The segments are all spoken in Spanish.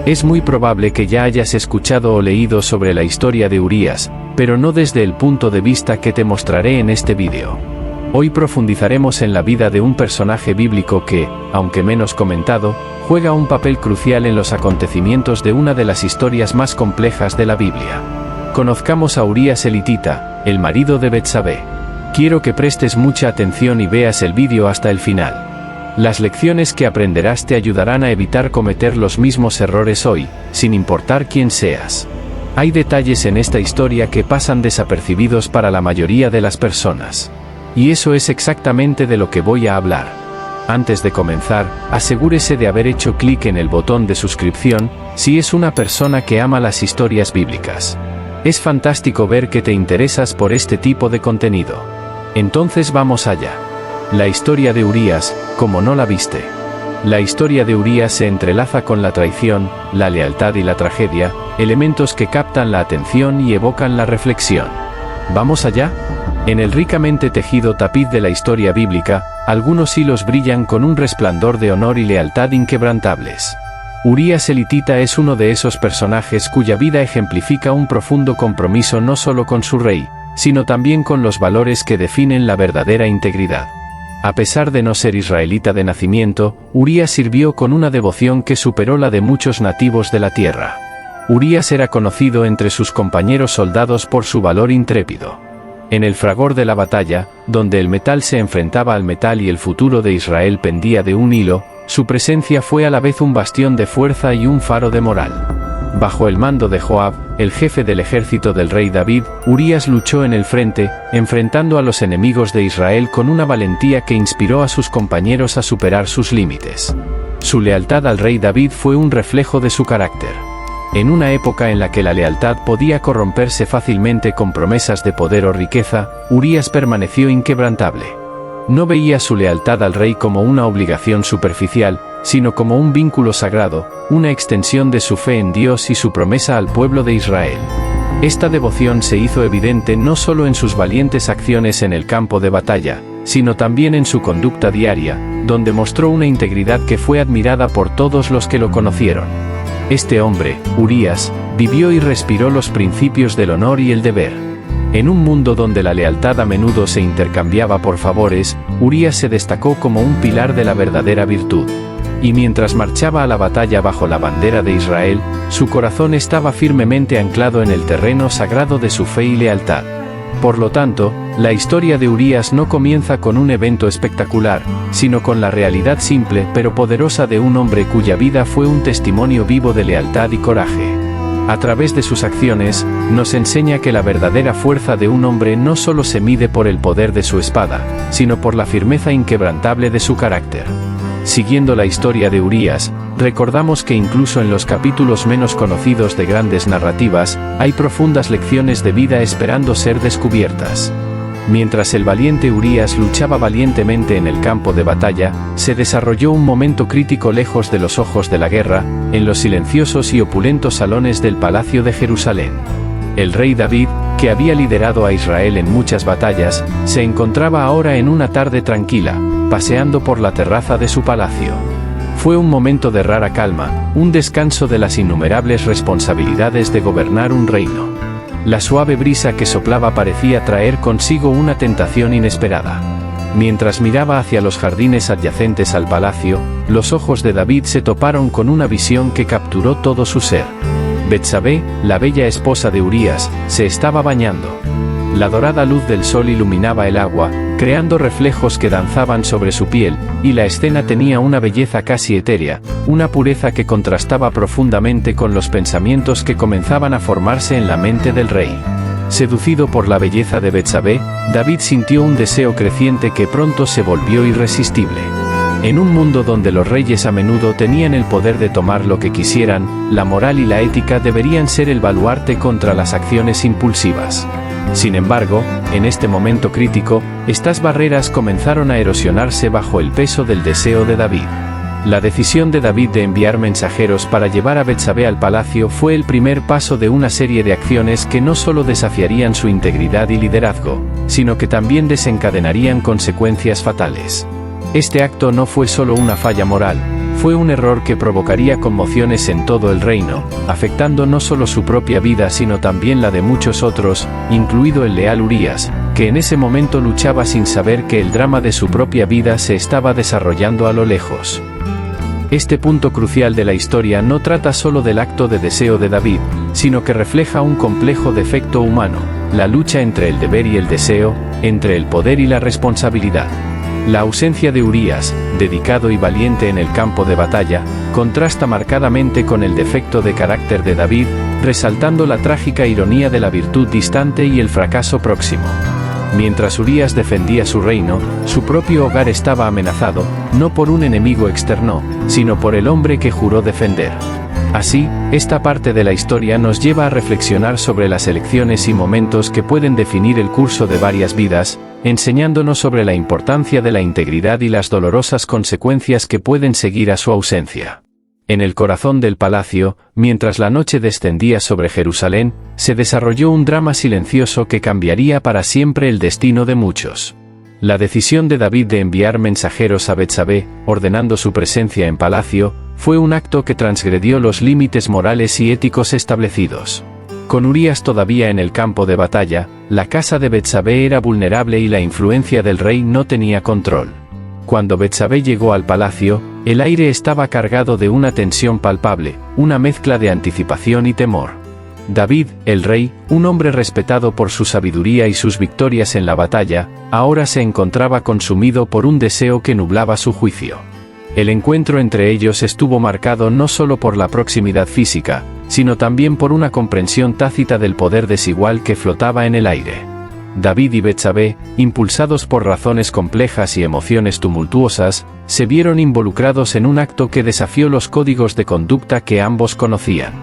Es muy probable que ya hayas escuchado o leído sobre la historia de Urías, pero no desde el punto de vista que te mostraré en este vídeo. Hoy profundizaremos en la vida de un personaje bíblico que, aunque menos comentado, juega un papel crucial en los acontecimientos de una de las historias más complejas de la Biblia. Conozcamos a Urías elitita, el marido de Betsabé. Quiero que prestes mucha atención y veas el vídeo hasta el final. Las lecciones que aprenderás te ayudarán a evitar cometer los mismos errores hoy, sin importar quién seas. Hay detalles en esta historia que pasan desapercibidos para la mayoría de las personas. Y eso es exactamente de lo que voy a hablar. Antes de comenzar, asegúrese de haber hecho clic en el botón de suscripción, si es una persona que ama las historias bíblicas. Es fantástico ver que te interesas por este tipo de contenido. Entonces vamos allá. La historia de Urías, como no la viste. La historia de Urías se entrelaza con la traición, la lealtad y la tragedia, elementos que captan la atención y evocan la reflexión. ¿Vamos allá? En el ricamente tejido tapiz de la historia bíblica, algunos hilos brillan con un resplandor de honor y lealtad inquebrantables. Urías elitita es uno de esos personajes cuya vida ejemplifica un profundo compromiso no solo con su rey, sino también con los valores que definen la verdadera integridad. A pesar de no ser israelita de nacimiento, Urías sirvió con una devoción que superó la de muchos nativos de la tierra. Urías era conocido entre sus compañeros soldados por su valor intrépido. En el fragor de la batalla, donde el metal se enfrentaba al metal y el futuro de Israel pendía de un hilo, su presencia fue a la vez un bastión de fuerza y un faro de moral. Bajo el mando de Joab, el jefe del ejército del rey David, Urías luchó en el frente, enfrentando a los enemigos de Israel con una valentía que inspiró a sus compañeros a superar sus límites. Su lealtad al rey David fue un reflejo de su carácter. En una época en la que la lealtad podía corromperse fácilmente con promesas de poder o riqueza, Urías permaneció inquebrantable. No veía su lealtad al rey como una obligación superficial, sino como un vínculo sagrado, una extensión de su fe en Dios y su promesa al pueblo de Israel. Esta devoción se hizo evidente no solo en sus valientes acciones en el campo de batalla, sino también en su conducta diaria, donde mostró una integridad que fue admirada por todos los que lo conocieron. Este hombre, Urías, vivió y respiró los principios del honor y el deber. En un mundo donde la lealtad a menudo se intercambiaba por favores, Urías se destacó como un pilar de la verdadera virtud. Y mientras marchaba a la batalla bajo la bandera de Israel, su corazón estaba firmemente anclado en el terreno sagrado de su fe y lealtad. Por lo tanto, la historia de Urías no comienza con un evento espectacular, sino con la realidad simple pero poderosa de un hombre cuya vida fue un testimonio vivo de lealtad y coraje. A través de sus acciones, nos enseña que la verdadera fuerza de un hombre no solo se mide por el poder de su espada, sino por la firmeza inquebrantable de su carácter. Siguiendo la historia de Urías, recordamos que incluso en los capítulos menos conocidos de grandes narrativas, hay profundas lecciones de vida esperando ser descubiertas. Mientras el valiente Urías luchaba valientemente en el campo de batalla, se desarrolló un momento crítico lejos de los ojos de la guerra, en los silenciosos y opulentos salones del palacio de Jerusalén. El rey David, que había liderado a Israel en muchas batallas, se encontraba ahora en una tarde tranquila, paseando por la terraza de su palacio. Fue un momento de rara calma, un descanso de las innumerables responsabilidades de gobernar un reino. La suave brisa que soplaba parecía traer consigo una tentación inesperada. Mientras miraba hacia los jardines adyacentes al palacio, los ojos de David se toparon con una visión que capturó todo su ser. Betsabé, la bella esposa de Urías, se estaba bañando. La dorada luz del sol iluminaba el agua, creando reflejos que danzaban sobre su piel, y la escena tenía una belleza casi etérea, una pureza que contrastaba profundamente con los pensamientos que comenzaban a formarse en la mente del rey. Seducido por la belleza de Betsabé, David sintió un deseo creciente que pronto se volvió irresistible. En un mundo donde los reyes a menudo tenían el poder de tomar lo que quisieran, la moral y la ética deberían ser el baluarte contra las acciones impulsivas. Sin embargo, en este momento crítico, estas barreras comenzaron a erosionarse bajo el peso del deseo de David. La decisión de David de enviar mensajeros para llevar a Betsabé al palacio fue el primer paso de una serie de acciones que no solo desafiarían su integridad y liderazgo, sino que también desencadenarían consecuencias fatales. Este acto no fue solo una falla moral, fue un error que provocaría conmociones en todo el reino, afectando no solo su propia vida sino también la de muchos otros, incluido el leal Urías, que en ese momento luchaba sin saber que el drama de su propia vida se estaba desarrollando a lo lejos. Este punto crucial de la historia no trata solo del acto de deseo de David, sino que refleja un complejo defecto humano, la lucha entre el deber y el deseo, entre el poder y la responsabilidad. La ausencia de Urías, dedicado y valiente en el campo de batalla, contrasta marcadamente con el defecto de carácter de David, resaltando la trágica ironía de la virtud distante y el fracaso próximo. Mientras Urías defendía su reino, su propio hogar estaba amenazado, no por un enemigo externo, sino por el hombre que juró defender. Así, esta parte de la historia nos lleva a reflexionar sobre las elecciones y momentos que pueden definir el curso de varias vidas, enseñándonos sobre la importancia de la integridad y las dolorosas consecuencias que pueden seguir a su ausencia. En el corazón del palacio, mientras la noche descendía sobre Jerusalén, se desarrolló un drama silencioso que cambiaría para siempre el destino de muchos. La decisión de David de enviar mensajeros a Betsabé, ordenando su presencia en palacio, fue un acto que transgredió los límites morales y éticos establecidos. Con Urías todavía en el campo de batalla, la casa de Betsabé era vulnerable y la influencia del rey no tenía control. Cuando Betsabé llegó al palacio, el aire estaba cargado de una tensión palpable, una mezcla de anticipación y temor. David, el rey, un hombre respetado por su sabiduría y sus victorias en la batalla, ahora se encontraba consumido por un deseo que nublaba su juicio. El encuentro entre ellos estuvo marcado no solo por la proximidad física, sino también por una comprensión tácita del poder desigual que flotaba en el aire. David y Betsabé, impulsados por razones complejas y emociones tumultuosas, se vieron involucrados en un acto que desafió los códigos de conducta que ambos conocían.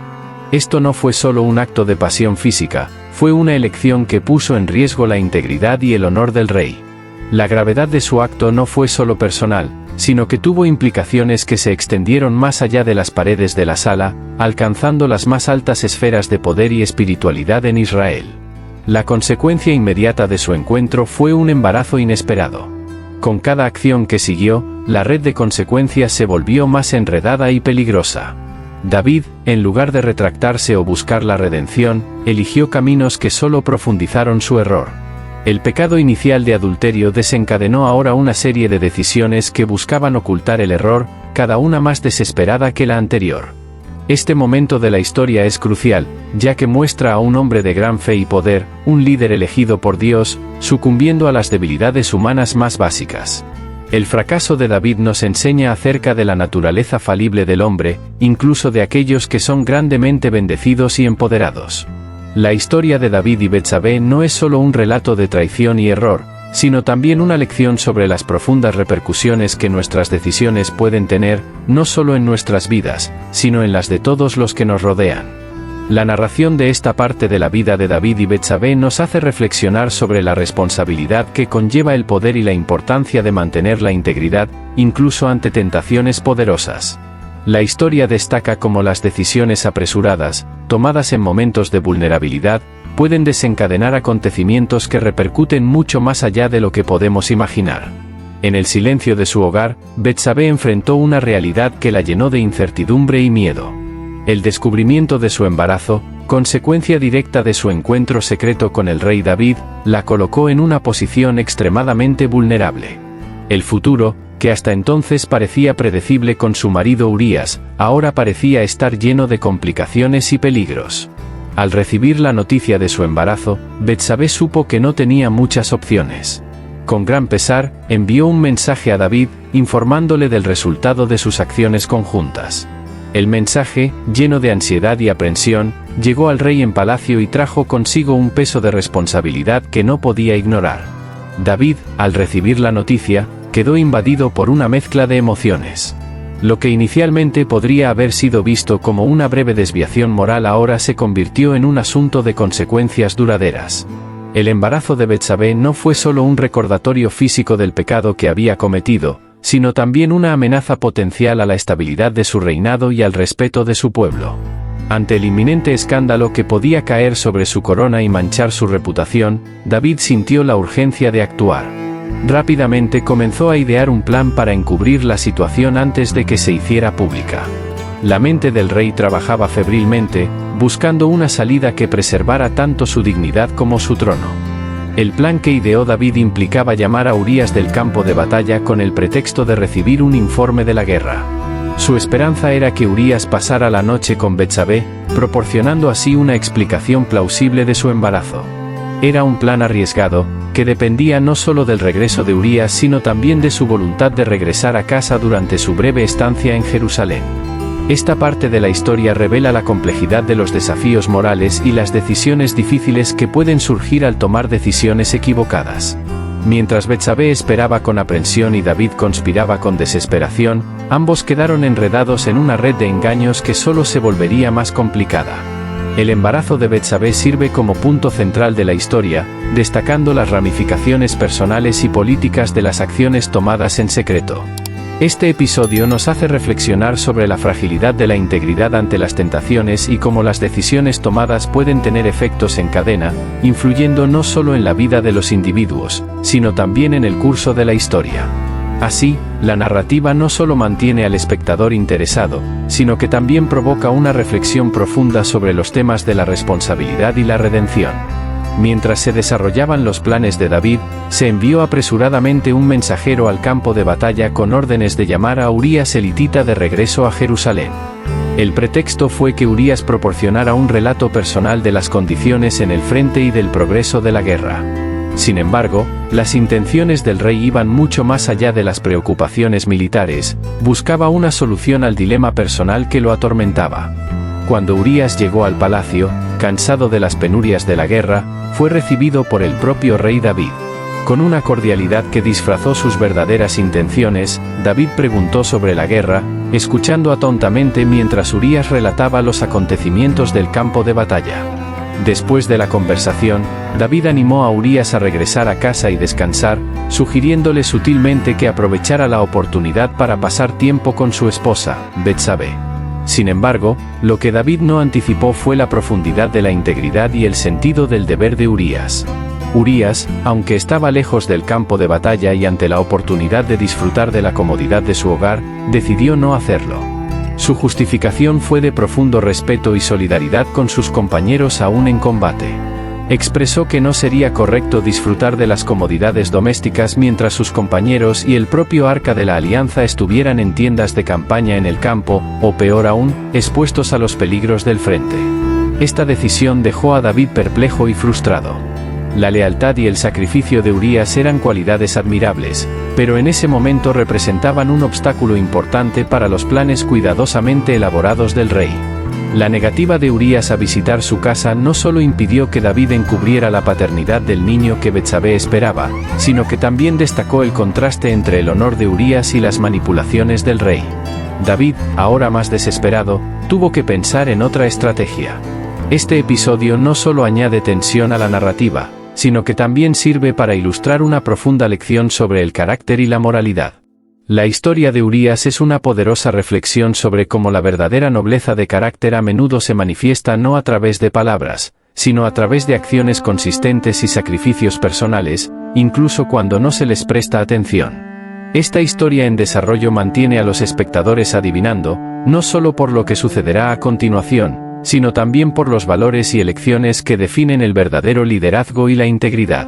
Esto no fue solo un acto de pasión física, fue una elección que puso en riesgo la integridad y el honor del rey. La gravedad de su acto no fue solo personal, sino que tuvo implicaciones que se extendieron más allá de las paredes de la sala, alcanzando las más altas esferas de poder y espiritualidad en Israel. La consecuencia inmediata de su encuentro fue un embarazo inesperado. Con cada acción que siguió, la red de consecuencias se volvió más enredada y peligrosa. David, en lugar de retractarse o buscar la redención, eligió caminos que solo profundizaron su error. El pecado inicial de adulterio desencadenó ahora una serie de decisiones que buscaban ocultar el error, cada una más desesperada que la anterior. Este momento de la historia es crucial, ya que muestra a un hombre de gran fe y poder, un líder elegido por Dios, sucumbiendo a las debilidades humanas más básicas. El fracaso de David nos enseña acerca de la naturaleza falible del hombre, incluso de aquellos que son grandemente bendecidos y empoderados. La historia de David y Betsabé no es solo un relato de traición y error, sino también una lección sobre las profundas repercusiones que nuestras decisiones pueden tener, no solo en nuestras vidas, sino en las de todos los que nos rodean. La narración de esta parte de la vida de David y Betsabé nos hace reflexionar sobre la responsabilidad que conlleva el poder y la importancia de mantener la integridad, incluso ante tentaciones poderosas. La historia destaca cómo las decisiones apresuradas, tomadas en momentos de vulnerabilidad, pueden desencadenar acontecimientos que repercuten mucho más allá de lo que podemos imaginar. En el silencio de su hogar, Betsabé enfrentó una realidad que la llenó de incertidumbre y miedo. El descubrimiento de su embarazo, consecuencia directa de su encuentro secreto con el rey David, la colocó en una posición extremadamente vulnerable. El futuro, que hasta entonces parecía predecible con su marido Urías, ahora parecía estar lleno de complicaciones y peligros. Al recibir la noticia de su embarazo, Betsabé supo que no tenía muchas opciones. Con gran pesar, envió un mensaje a David, informándole del resultado de sus acciones conjuntas. El mensaje, lleno de ansiedad y aprensión, llegó al rey en palacio y trajo consigo un peso de responsabilidad que no podía ignorar. David, al recibir la noticia, quedó invadido por una mezcla de emociones. Lo que inicialmente podría haber sido visto como una breve desviación moral ahora se convirtió en un asunto de consecuencias duraderas. El embarazo de Betsabé no fue solo un recordatorio físico del pecado que había cometido, sino también una amenaza potencial a la estabilidad de su reinado y al respeto de su pueblo. Ante el inminente escándalo que podía caer sobre su corona y manchar su reputación, David sintió la urgencia de actuar. Rápidamente comenzó a idear un plan para encubrir la situación antes de que se hiciera pública. La mente del rey trabajaba febrilmente, buscando una salida que preservara tanto su dignidad como su trono. El plan que ideó David implicaba llamar a Urías del campo de batalla con el pretexto de recibir un informe de la guerra. Su esperanza era que Urías pasara la noche con Betsabé, proporcionando así una explicación plausible de su embarazo. Era un plan arriesgado, que dependía no solo del regreso de Urías sino también de su voluntad de regresar a casa durante su breve estancia en Jerusalén. Esta parte de la historia revela la complejidad de los desafíos morales y las decisiones difíciles que pueden surgir al tomar decisiones equivocadas. Mientras Betsabé esperaba con aprensión y David conspiraba con desesperación, ambos quedaron enredados en una red de engaños que solo se volvería más complicada. El embarazo de Betsabé sirve como punto central de la historia, destacando las ramificaciones personales y políticas de las acciones tomadas en secreto. Este episodio nos hace reflexionar sobre la fragilidad de la integridad ante las tentaciones y cómo las decisiones tomadas pueden tener efectos en cadena, influyendo no solo en la vida de los individuos, sino también en el curso de la historia. Así, la narrativa no solo mantiene al espectador interesado, sino que también provoca una reflexión profunda sobre los temas de la responsabilidad y la redención. Mientras se desarrollaban los planes de David, se envió apresuradamente un mensajero al campo de batalla con órdenes de llamar a Urías elitita de regreso a Jerusalén. El pretexto fue que Urías proporcionara un relato personal de las condiciones en el frente y del progreso de la guerra. Sin embargo, las intenciones del rey iban mucho más allá de las preocupaciones militares, buscaba una solución al dilema personal que lo atormentaba. Cuando Urías llegó al palacio, cansado de las penurias de la guerra, fue recibido por el propio rey David. Con una cordialidad que disfrazó sus verdaderas intenciones, David preguntó sobre la guerra, escuchando atentamente mientras Urías relataba los acontecimientos del campo de batalla. Después de la conversación, David animó a Urías a regresar a casa y descansar, sugiriéndole sutilmente que aprovechara la oportunidad para pasar tiempo con su esposa, Betsabé. Sin embargo, lo que David no anticipó fue la profundidad de la integridad y el sentido del deber de Urías. Urías, aunque estaba lejos del campo de batalla y ante la oportunidad de disfrutar de la comodidad de su hogar, decidió no hacerlo. Su justificación fue de profundo respeto y solidaridad con sus compañeros aún en combate. Expresó que no sería correcto disfrutar de las comodidades domésticas mientras sus compañeros y el propio Arca de la Alianza estuvieran en tiendas de campaña en el campo, o peor aún, expuestos a los peligros del frente. Esta decisión dejó a David perplejo y frustrado. La lealtad y el sacrificio de Urías eran cualidades admirables, pero en ese momento representaban un obstáculo importante para los planes cuidadosamente elaborados del rey. La negativa de Urías a visitar su casa no solo impidió que David encubriera la paternidad del niño que Betsabé esperaba, sino que también destacó el contraste entre el honor de Urías y las manipulaciones del rey. David, ahora más desesperado, tuvo que pensar en otra estrategia. Este episodio no solo añade tensión a la narrativa, sino que también sirve para ilustrar una profunda lección sobre el carácter y la moralidad. La historia de Urías es una poderosa reflexión sobre cómo la verdadera nobleza de carácter a menudo se manifiesta no a través de palabras, sino a través de acciones consistentes y sacrificios personales, incluso cuando no se les presta atención. Esta historia en desarrollo mantiene a los espectadores adivinando, no solo por lo que sucederá a continuación, sino también por los valores y elecciones que definen el verdadero liderazgo y la integridad.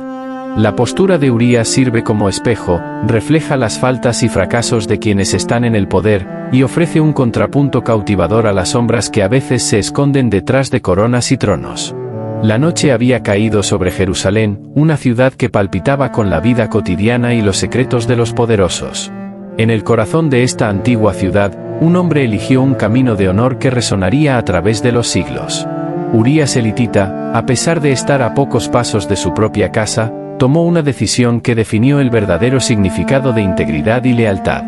La postura de Urías sirve como espejo, refleja las faltas y fracasos de quienes están en el poder, y ofrece un contrapunto cautivador a las sombras que a veces se esconden detrás de coronas y tronos. La noche había caído sobre Jerusalén, una ciudad que palpitaba con la vida cotidiana y los secretos de los poderosos. En el corazón de esta antigua ciudad, un hombre eligió un camino de honor que resonaría a través de los siglos. Urías elitita, a pesar de estar a pocos pasos de su propia casa, tomó una decisión que definió el verdadero significado de integridad y lealtad.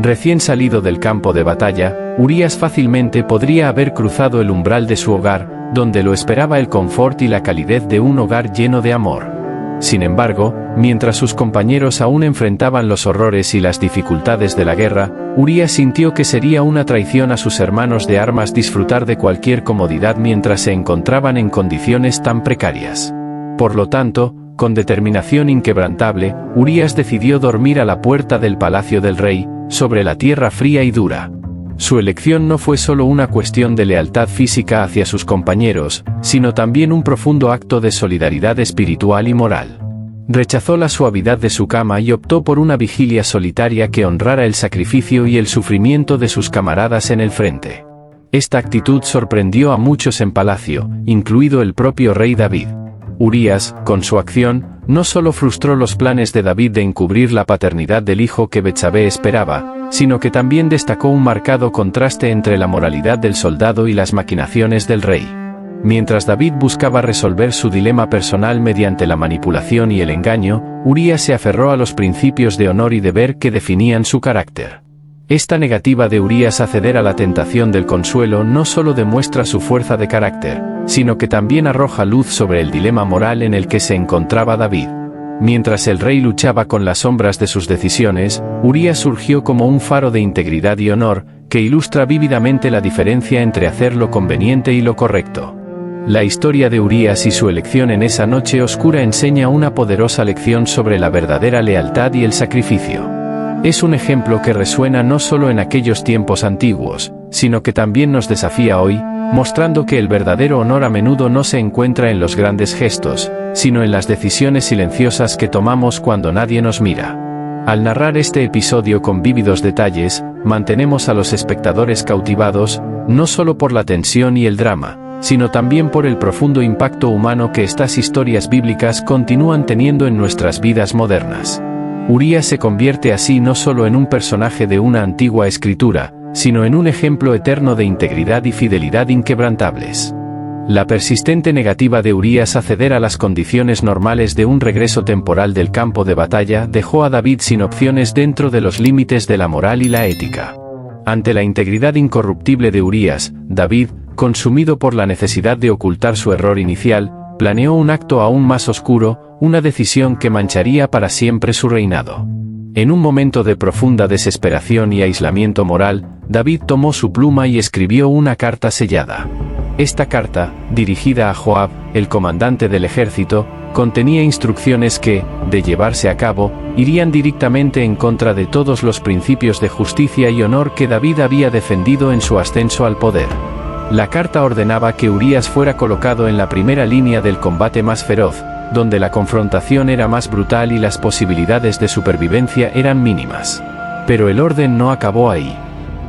Recién salido del campo de batalla, Urías fácilmente podría haber cruzado el umbral de su hogar, donde lo esperaba el confort y la calidez de un hogar lleno de amor. Sin embargo, mientras sus compañeros aún enfrentaban los horrores y las dificultades de la guerra, Urías sintió que sería una traición a sus hermanos de armas disfrutar de cualquier comodidad mientras se encontraban en condiciones tan precarias. Por lo tanto, Con determinación inquebrantable, Urías decidió dormir a la puerta del palacio del rey, sobre la tierra fría y dura. Su elección no fue solo una cuestión de lealtad física hacia sus compañeros, sino también un profundo acto de solidaridad espiritual y moral. Rechazó la suavidad de su cama y optó por una vigilia solitaria que honrara el sacrificio y el sufrimiento de sus camaradas en el frente. Esta actitud sorprendió a muchos en palacio, incluido el propio rey David. Urías, con su acción, no solo frustró los planes de David de encubrir la paternidad del hijo que Betsabé esperaba, sino que también destacó un marcado contraste entre la moralidad del soldado y las maquinaciones del rey. Mientras David buscaba resolver su dilema personal mediante la manipulación y el engaño, Urías se aferró a los principios de honor y deber que definían su carácter. Esta negativa de Urías a ceder a la tentación del consuelo no solo demuestra su fuerza de carácter, sino que también arroja luz sobre el dilema moral en el que se encontraba David. Mientras el rey luchaba con las sombras de sus decisiones, Urías surgió como un faro de integridad y honor, que ilustra vívidamente la diferencia entre hacer lo conveniente y lo correcto. La historia de Urías y su elección en esa noche oscura enseña una poderosa lección sobre la verdadera lealtad y el sacrificio. Es un ejemplo que resuena no solo en aquellos tiempos antiguos, sino que también nos desafía hoy, mostrando que el verdadero honor a menudo no se encuentra en los grandes gestos, sino en las decisiones silenciosas que tomamos cuando nadie nos mira. Al narrar este episodio con vívidos detalles, mantenemos a los espectadores cautivados, no solo por la tensión y el drama, sino también por el profundo impacto humano que estas historias bíblicas continúan teniendo en nuestras vidas modernas. Urías se convierte así no solo en un personaje de una antigua escritura, sino en un ejemplo eterno de integridad y fidelidad inquebrantables. La persistente negativa de Urías a ceder a las condiciones normales de un regreso temporal del campo de batalla dejó a David sin opciones dentro de los límites de la moral y la ética. Ante la integridad incorruptible de Urías, David, consumido por la necesidad de ocultar su error inicial, planeó un acto aún más oscuro, una decisión que mancharía para siempre su reinado. En un momento de profunda desesperación y aislamiento moral, David tomó su pluma y escribió una carta sellada. Esta carta, dirigida a Joab, el comandante del ejército, contenía instrucciones que, de llevarse a cabo, irían directamente en contra de todos los principios de justicia y honor que David había defendido en su ascenso al poder. La carta ordenaba que Urías fuera colocado en la primera línea del combate más feroz, donde la confrontación era más brutal y las posibilidades de supervivencia eran mínimas. Pero el orden no acabó ahí.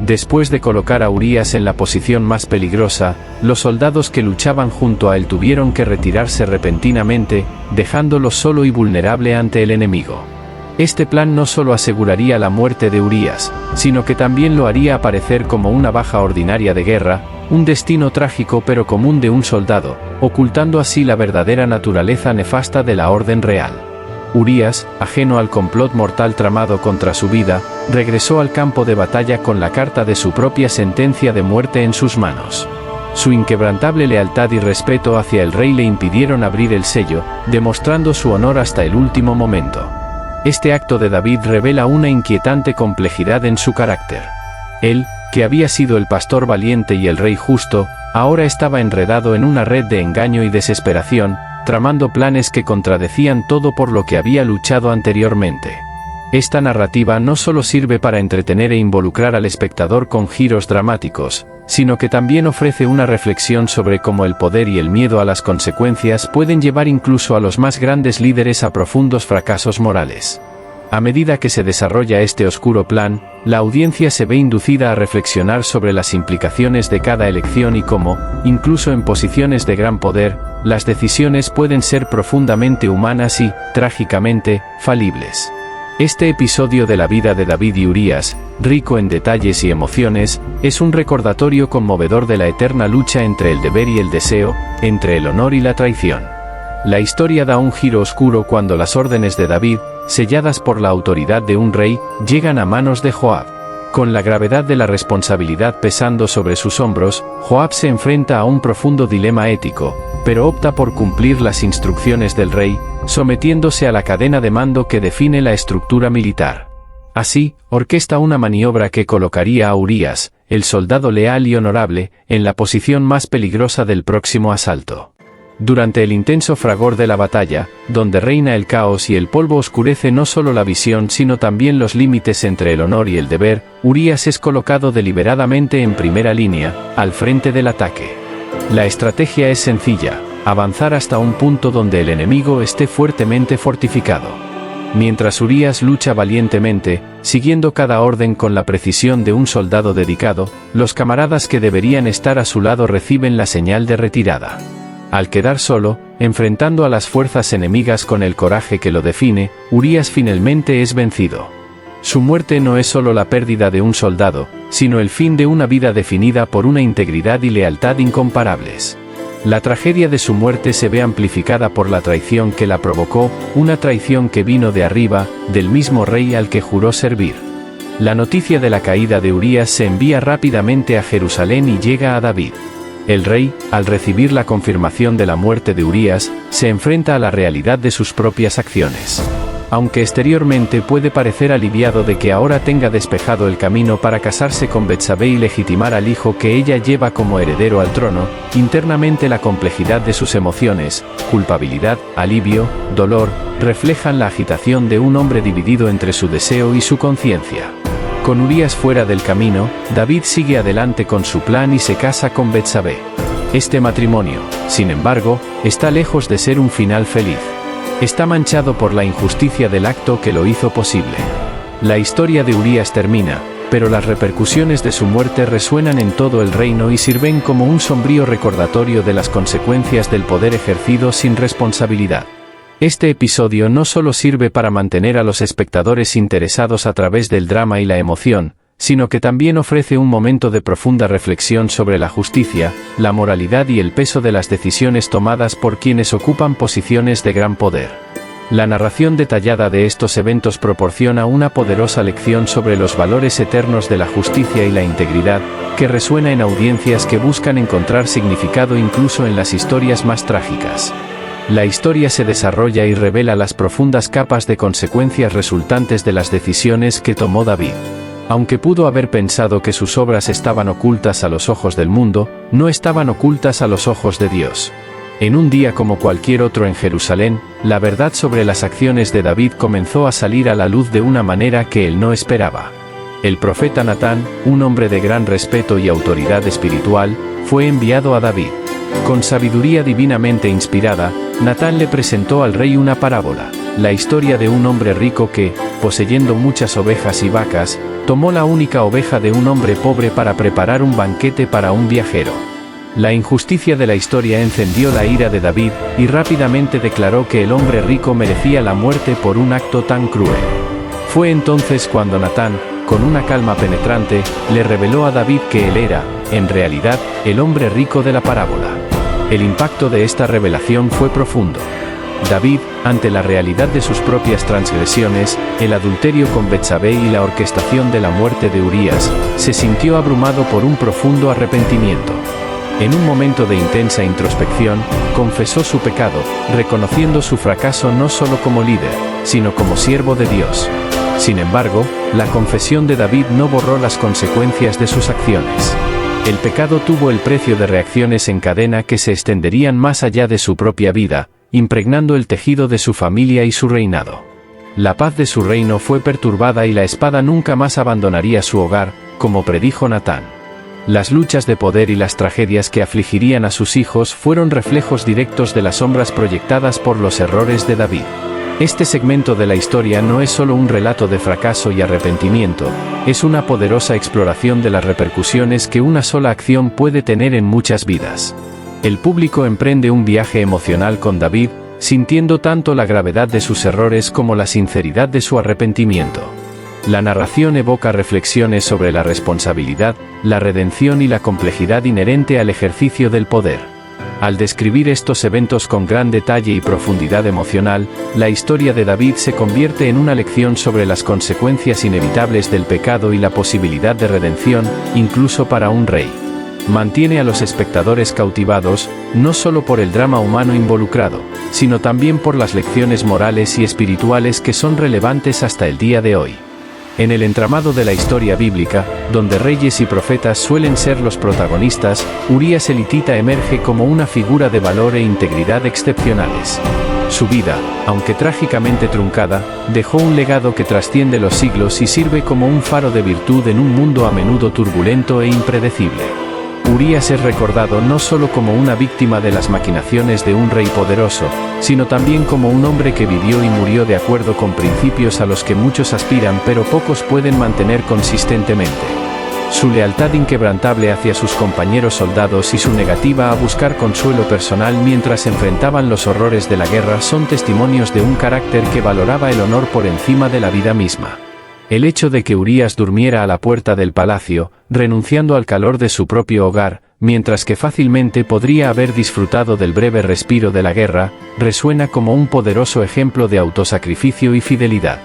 Después de colocar a Urías en la posición más peligrosa, los soldados que luchaban junto a él tuvieron que retirarse repentinamente, dejándolo solo y vulnerable ante el enemigo. Este plan no solo aseguraría la muerte de Urías, sino que también lo haría aparecer como una baja ordinaria de guerra, un destino trágico pero común de un soldado, ocultando así la verdadera naturaleza nefasta de la orden real. Urías, ajeno al complot mortal tramado contra su vida, regresó al campo de batalla con la carta de su propia sentencia de muerte en sus manos. Su inquebrantable lealtad y respeto hacia el rey le impidieron abrir el sello, demostrando su honor hasta el último momento. Este acto de David revela una inquietante complejidad en su carácter. Él, que había sido el pastor valiente y el rey justo, ahora estaba enredado en una red de engaño y desesperación, tramando planes que contradecían todo por lo que había luchado anteriormente. Esta narrativa no solo sirve para entretener e involucrar al espectador con giros dramáticos, sino que también ofrece una reflexión sobre cómo el poder y el miedo a las consecuencias pueden llevar incluso a los más grandes líderes a profundos fracasos morales. A medida que se desarrolla este oscuro plan, la audiencia se ve inducida a reflexionar sobre las implicaciones de cada elección y cómo, incluso en posiciones de gran poder, las decisiones pueden ser profundamente humanas y, trágicamente, falibles. Este episodio de la vida de David y Urías, rico en detalles y emociones, es un recordatorio conmovedor de la eterna lucha entre el deber y el deseo, entre el honor y la traición. La historia da un giro oscuro cuando las órdenes de David, selladas por la autoridad de un rey, llegan a manos de Joab. Con la gravedad de la responsabilidad pesando sobre sus hombros, Joab se enfrenta a un profundo dilema ético, pero opta por cumplir las instrucciones del rey, sometiéndose a la cadena de mando que define la estructura militar. Así, orquesta una maniobra que colocaría a Urías, el soldado leal y honorable, en la posición más peligrosa del próximo asalto. Durante el intenso fragor de la batalla, donde reina el caos y el polvo oscurece no solo la visión sino también los límites entre el honor y el deber, Urías es colocado deliberadamente en primera línea, al frente del ataque. La estrategia es sencilla: avanzar hasta un punto donde el enemigo esté fuertemente fortificado. Mientras Urías lucha valientemente, siguiendo cada orden con la precisión de un soldado dedicado, los camaradas que deberían estar a su lado reciben la señal de retirada. Al quedar solo, enfrentando a las fuerzas enemigas con el coraje que lo define, Urías finalmente es vencido. Su muerte no es solo la pérdida de un soldado, sino el fin de una vida definida por una integridad y lealtad incomparables. La tragedia de su muerte se ve amplificada por la traición que la provocó, una traición que vino de arriba, del mismo rey al que juró servir. La noticia de la caída de Urías se envía rápidamente a Jerusalén y llega a David. El rey, al recibir la confirmación de la muerte de Urías, se enfrenta a la realidad de sus propias acciones. Aunque exteriormente puede parecer aliviado de que ahora tenga despejado el camino para casarse con Betsabé y legitimar al hijo que ella lleva como heredero al trono, internamente la complejidad de sus emociones, culpabilidad, alivio, dolor, reflejan la agitación de un hombre dividido entre su deseo y su conciencia. Con Urías fuera del camino, David sigue adelante con su plan y se casa con Betsabé. Este matrimonio, sin embargo, está lejos de ser un final feliz. Está manchado por la injusticia del acto que lo hizo posible. La historia de Urías termina, pero las repercusiones de su muerte resuenan en todo el reino y sirven como un sombrío recordatorio de las consecuencias del poder ejercido sin responsabilidad. Este episodio no solo sirve para mantener a los espectadores interesados a través del drama y la emoción, sino que también ofrece un momento de profunda reflexión sobre la justicia, la moralidad y el peso de las decisiones tomadas por quienes ocupan posiciones de gran poder. La narración detallada de estos eventos proporciona una poderosa lección sobre los valores eternos de la justicia y la integridad, que resuena en audiencias que buscan encontrar significado incluso en las historias más trágicas. La historia se desarrolla y revela las profundas capas de consecuencias resultantes de las decisiones que tomó David. Aunque pudo haber pensado que sus obras estaban ocultas a los ojos del mundo, no estaban ocultas a los ojos de Dios. En un día como cualquier otro en Jerusalén, la verdad sobre las acciones de David comenzó a salir a la luz de una manera que él no esperaba. El profeta Natán, un hombre de gran respeto y autoridad espiritual, fue enviado a David. Con sabiduría divinamente inspirada, Natán le presentó al rey una parábola, la historia de un hombre rico que, poseyendo muchas ovejas y vacas, tomó la única oveja de un hombre pobre para preparar un banquete para un viajero. La injusticia de la historia encendió la ira de David, y rápidamente declaró que el hombre rico merecía la muerte por un acto tan cruel. Fue entonces cuando Natán, con una calma penetrante, le reveló a David que él era, en realidad, el hombre rico de la parábola. El impacto de esta revelación fue profundo. David, ante la realidad de sus propias transgresiones, el adulterio con Betsabé y la orquestación de la muerte de Urías, se sintió abrumado por un profundo arrepentimiento. En un momento de intensa introspección, confesó su pecado, reconociendo su fracaso no solo como líder, sino como siervo de Dios. Sin embargo, la confesión de David no borró las consecuencias de sus acciones. El pecado tuvo el precio de reacciones en cadena que se extenderían más allá de su propia vida, impregnando el tejido de su familia y su reinado. La paz de su reino fue perturbada y la espada nunca más abandonaría su hogar, como predijo Natán. Las luchas de poder y las tragedias que afligirían a sus hijos fueron reflejos directos de las sombras proyectadas por los errores de David. Este segmento de la historia no es solo un relato de fracaso y arrepentimiento, es una poderosa exploración de las repercusiones que una sola acción puede tener en muchas vidas. El público emprende un viaje emocional con David, sintiendo tanto la gravedad de sus errores como la sinceridad de su arrepentimiento. La narración evoca reflexiones sobre la responsabilidad, la redención y la complejidad inherente al ejercicio del poder. Al describir estos eventos con gran detalle y profundidad emocional, la historia de David se convierte en una lección sobre las consecuencias inevitables del pecado y la posibilidad de redención, incluso para un rey. Mantiene a los espectadores cautivados, no solo por el drama humano involucrado, sino también por las lecciones morales y espirituales que son relevantes hasta el día de hoy. En el entramado de la historia bíblica, donde reyes y profetas suelen ser los protagonistas, Urías el hitita emerge como una figura de valor e integridad excepcionales. Su vida, aunque trágicamente truncada, dejó un legado que trasciende los siglos y sirve como un faro de virtud en un mundo a menudo turbulento e impredecible. Urías es recordado no solo como una víctima de las maquinaciones de un rey poderoso, sino también como un hombre que vivió y murió de acuerdo con principios a los que muchos aspiran pero pocos pueden mantener consistentemente. Su lealtad inquebrantable hacia sus compañeros soldados y su negativa a buscar consuelo personal mientras enfrentaban los horrores de la guerra son testimonios de un carácter que valoraba el honor por encima de la vida misma. El hecho de que Urías durmiera a la puerta del palacio, renunciando al calor de su propio hogar, mientras que fácilmente podría haber disfrutado del breve respiro de la guerra, resuena como un poderoso ejemplo de autosacrificio y fidelidad.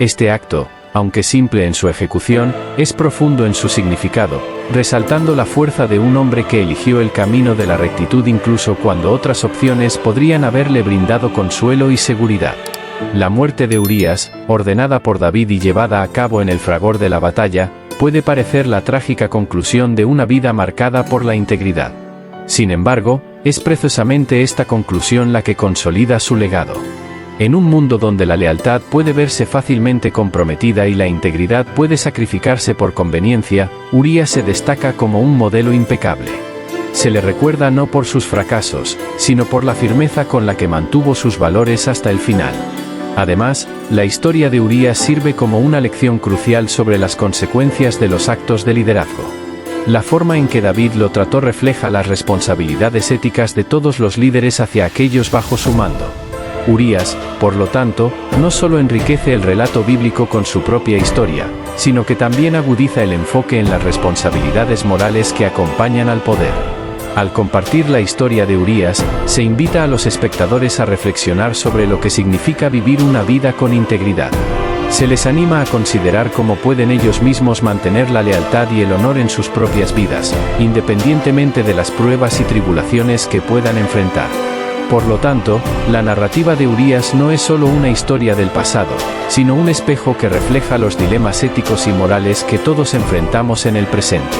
Este acto, aunque simple en su ejecución, es profundo en su significado, resaltando la fuerza de un hombre que eligió el camino de la rectitud incluso cuando otras opciones podrían haberle brindado consuelo y seguridad. La muerte de Urías, ordenada por David y llevada a cabo en el fragor de la batalla, puede parecer la trágica conclusión de una vida marcada por la integridad. Sin embargo, es precisamente esta conclusión la que consolida su legado. En un mundo donde la lealtad puede verse fácilmente comprometida y la integridad puede sacrificarse por conveniencia, Urías se destaca como un modelo impecable. Se le recuerda no por sus fracasos, sino por la firmeza con la que mantuvo sus valores hasta el final. Además, la historia de Urías sirve como una lección crucial sobre las consecuencias de los actos de liderazgo. La forma en que David lo trató refleja las responsabilidades éticas de todos los líderes hacia aquellos bajo su mando. Urías, por lo tanto, no solo enriquece el relato bíblico con su propia historia, sino que también agudiza el enfoque en las responsabilidades morales que acompañan al poder. Al compartir la historia de Urías, se invita a los espectadores a reflexionar sobre lo que significa vivir una vida con integridad. Se les anima a considerar cómo pueden ellos mismos mantener la lealtad y el honor en sus propias vidas, independientemente de las pruebas y tribulaciones que puedan enfrentar. Por lo tanto, la narrativa de Urías no es solo una historia del pasado, sino un espejo que refleja los dilemas éticos y morales que todos enfrentamos en el presente.